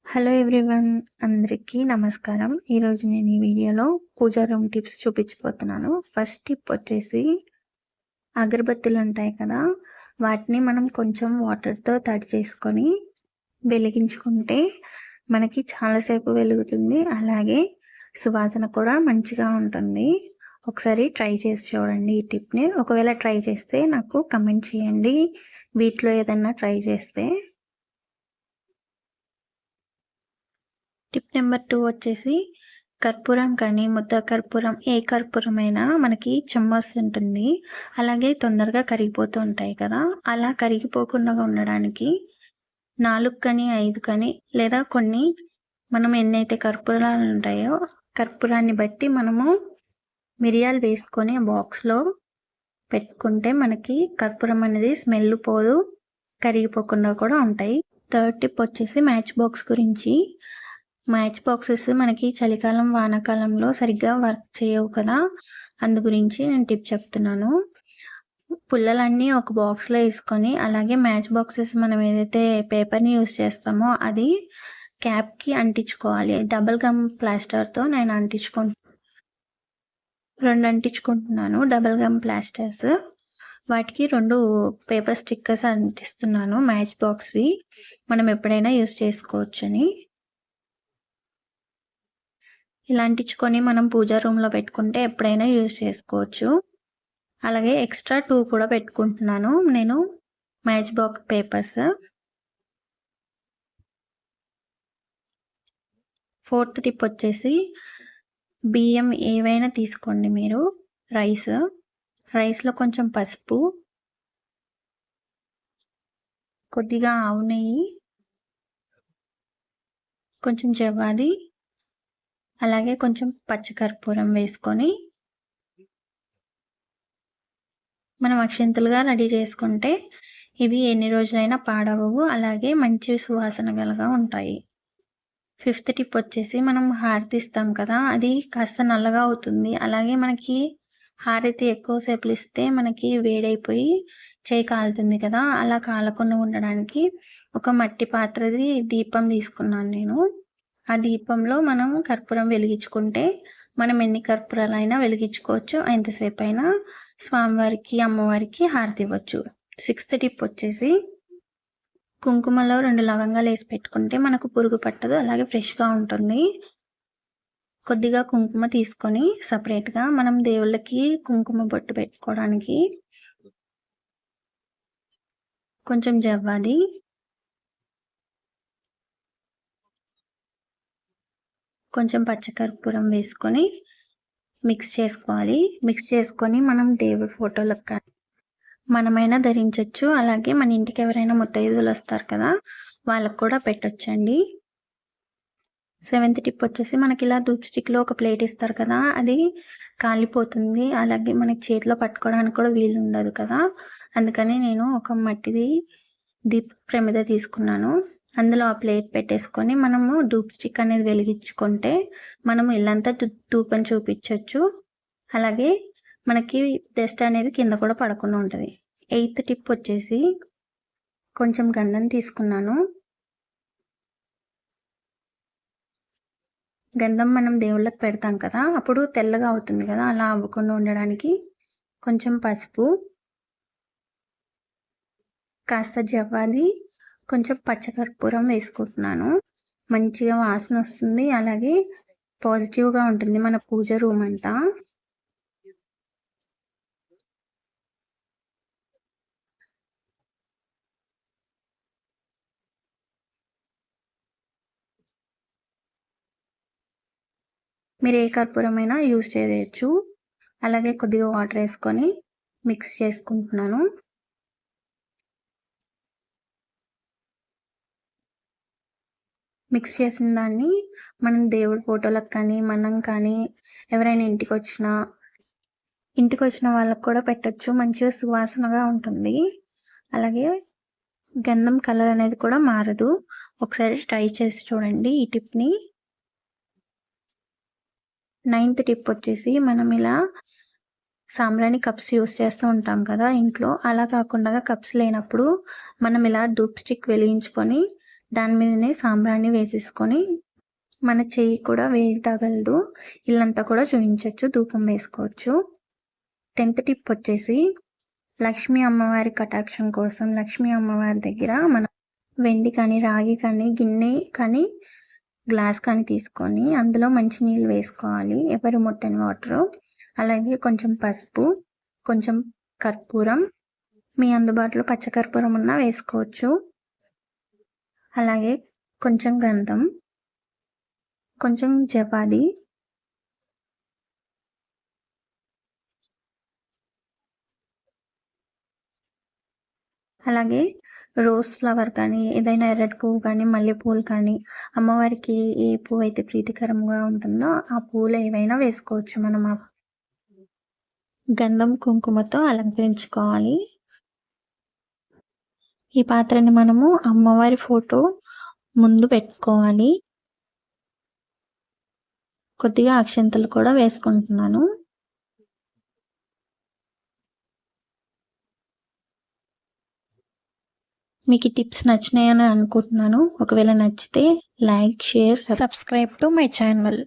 Hello everyone, అందరికీ నమస్కారం. ఈరోజు నేను ఈ వీడియోలో పూజా రూమ్ టిప్స్ చూపించబోతున్నాను. ఫస్ట్ టిప్ వచ్చేసి అగరబత్తులు ఉంటాయి కదా, వాటిని మనం కొంచెం వాటర్తో తడి చేసుకొని వెలిగించుకుంటే మనకి చాలాసేపు వెలుగుతుంది. అలాగే సువాసన కూడా మంచిగా ఉంటుంది. ఒకసారి ట్రై చేసి చూడండి ఈ టిప్ని. ఒకవేళ ట్రై చేస్తే నాకు కమెంట్ చేయండి, వీటిలో ఏదన్నా ట్రై చేస్తే. టిప్ నెంబర్ 2 వచ్చేసి కర్పూరం కానీ ముద్ద కర్పూరం, ఏ కర్పూరమైనా మనకి చెమ్మొస్తుంటుంది. అలాగే తొందరగా కరిగిపోతూ ఉంటాయి కదా, అలా కరిగిపోకుండా ఉండడానికి 4 కానీ 5 కానీ లేదా కొన్ని మనం ఎన్నైతే కర్పూరాలు ఉంటాయో కర్పూరాన్ని బట్టి మనము మిరియాలు వేసుకొని బాక్స్లో పెట్టుకుంటే మనకి కర్పూరం అనేది స్మెల్ పోదు, కరిగిపోకుండా కూడా ఉంటాయి. థర్డ్ టిప్ వచ్చేసి మ్యాచ్ బాక్స్ గురించి. మ్యాచ్ బాక్సెస్ మనకి చలికాలం వానాకాలంలో సరిగ్గా వర్క్ చేయవు కదా, అందు గురించి నేను టిప్ చెప్తున్నాను. పుల్లలన్నీ ఒక బాక్స్లో వేసుకొని అలాగే మ్యాచ్ బాక్సెస్ మనం ఏదైతే పేపర్ని యూస్ చేస్తామో అది క్యాప్కి అంటించుకోవాలి. డబుల్ గమ్ ప్లాస్టర్తో నేను రెండు అంటించుకుంటున్నాను డబుల్ గమ్ ప్లాస్టర్స్. వాటికి 2 పేపర్ స్టిక్కర్స్ అంటిస్తున్నాను, మ్యాచ్ బాక్స్వి. మనం ఎప్పుడైనా యూస్ చేసుకోవచ్చని. ఇలా అంటించుకొని మనం పూజా రూమ్లో పెట్టుకుంటే ఎప్పుడైనా యూజ్ చేసుకోవచ్చు. అలాగే ఎక్స్ట్రా 2 కూడా పెట్టుకుంటున్నాను నేను match box papers. Fourth tip వచ్చేసి బియ్యం ఏవైనా తీసుకోండి మీరు. రైస్లో కొంచెం పసుపు, కొద్దిగా ఆవు నెయ్యి, కొంచెం జవ్వాది, అలాగే కొంచెం పచ్చకర్పూరం వేసుకొని మనం అక్షింతలుగా రెడీ చేసుకుంటే ఇవి ఎన్ని రోజులైనా పాడవవు, అలాగే మంచి సువాసన గలగా ఉంటాయి. ఫిఫ్త్ టిప్ వచ్చేసి మనం హారతి ఇస్తాం కదా, అది కాస్త నల్లగా అవుతుంది. అలాగే మనకి హారతి ఎక్కువసేపు ఇస్తే మనకి వేడైపోయి చేయి కాలుతుంది కదా, అలా కాలకుండా ఉండడానికి ఒక మట్టి పాత్రది దీపం తీసుకున్నాను నేను. ఆ దీపంలో మనం కర్పూరం వెలిగించుకుంటే మనం ఎన్ని కర్పూరాలైనా వెలిగించుకోవచ్చు, ఎంతసేపు అయినా స్వామివారికి అమ్మవారికి హారతి ఇవ్వచ్చు. సిక్స్త్ టిప్ వచ్చేసి కుంకుమలో 2 లవంగాలు వేసి పెట్టుకుంటే మనకు పురుగు పట్టదు, అలాగే ఫ్రెష్గా ఉంటుంది. కొద్దిగా కుంకుమ తీసుకొని సపరేట్గా మనం దేవుళ్ళకి కుంకుమ బొట్టు పెట్టుకోవడానికి కొంచెం జవ్వాది, కొంచెం పచ్చకర్పూరం వేసుకొని మిక్స్ చేసుకోవాలి. మిక్స్ చేసుకొని మనం దేవుడి ఫోటోలకు కానీ మనమైనా ధరించవచ్చు, అలాగే మన ఇంటికి ఎవరైనా ముత్తైదువులు వస్తారు కదా వాళ్ళకు కూడా పెట్టొచ్చండి. సెవెంత్ టిప్ వచ్చేసి మనకి ఇలా ధూప్ స్టిక్లో ఒక ప్లేట్ ఇస్తారు కదా, అది కాలిపోతుంది, అలాగే మనకి చేతిలో పట్టుకోవడానికి కూడా వీలు ఉండదు కదా, అందుకని నేను ఒక మట్టిది దీప ప్రమిద తీసుకున్నాను. అందులో ఆ ప్లేట్ పెట్టేసుకొని మనము ధూప్ స్టిక్ అనేది వెలిగించుకుంటే మనము ఇల్లంతా ధూపం చూపించవచ్చు, అలాగే మనకి డస్ట్ అనేది కింద కూడా పడకుండా ఉంటుంది. ఎయిత్ టిప్ వచ్చేసి కొంచెం గంధం తీసుకున్నాను. గంధం మనం దేవుళ్ళకి పెడతాం కదా, అప్పుడు తెల్లగా అవుతుంది కదా, అలా అవ్వకుండా ఉండడానికి కొంచెం పసుపు, కాస్త జవ్వాది, కొంచెం పచ్చకర్పూరం వేసుకుంటున్నాను. మంచిగా వాసన వస్తుంది, అలాగే పాజిటివ్గా ఉంటుంది మన పూజ రూమ్ అంతా. మీరు ఏ కర్పూరమైనా యూజ్ చేయవచ్చు. అలాగే కొద్దిగా వాటర్ వేసుకొని మిక్స్ చేసుకుంటున్నాను. మిక్స్ చేసిన దాన్ని మనం దేవుడి ఫోటోలకు కానీ మనం కానీ ఎవరైనా ఇంటికి వచ్చిన వాళ్ళకు కూడా పెట్టచ్చు, మంచిగా సువాసనగా ఉంటుంది. అలాగే గంధం కలర్ అనేది కూడా మారదు. ఒకసారి ట్రై చేసి చూడండి ఈ టిప్ని. నైన్త్ టిప్ వచ్చేసి మనం ఇలా సాంబ్రాణి కప్స్ యూస్ చేస్తూ ఉంటాం కదా ఇంట్లో, అలా కాకుండా కప్స్ లేనప్పుడు మనం ఇలా ధూప్ స్టిక్ వెలిగించుకొని దాని మీదనే సాంబ్రాణి వేసేసుకొని మన చెయ్యి కూడా వేడి తగలదు, ఇల్లంతా కూడా చూయించవచ్చు, ధూపం వేసుకోవచ్చు. 10th టిప్ వచ్చేసి లక్ష్మీ అమ్మవారి కటాక్షం కోసం లక్ష్మీ అమ్మవారి దగ్గర మనం వెండి కానీ రాగి కానీ గిన్నె కానీ గ్లాస్ కానీ తీసుకొని అందులో మంచినీళ్ళు వేసుకోవాలి, ఎవరు ముట్టని వాటరు. అలాగే కొంచెం పసుపు, కొంచెం కర్పూరం, మీ అందుబాటులో పచ్చకర్పూరం ఉన్నా వేసుకోవచ్చు. అలాగే కొంచెం గంధం, కొంచెం జపాది, అలాగే రోజ్ ఫ్లవర్ కానీ ఏదైనా ఎర్రటి పువ్వు కానీ మల్లెపూలు కానీ అమ్మవారికి ఏ పువ్వు అయితే ప్రీతికరంగా ఉంటుందో ఆ పువ్వులు ఏవైనా వేసుకోవచ్చు. మనం ఆ గంధం కుంకుమతో అలంకరించుకోవాలి. ఈ పాత్రని మనము అమ్మవారి ఫోటో ముందు పెట్టుకోవాలి. కొద్దిగా అక్షంతలు కూడా వేసుకుంటున్నాను. మీకు ఈ టిప్స్ నచ్చినాయని అనుకుంటున్నాను. ఒకవేళ నచ్చితే like, share, subscribe to my channel.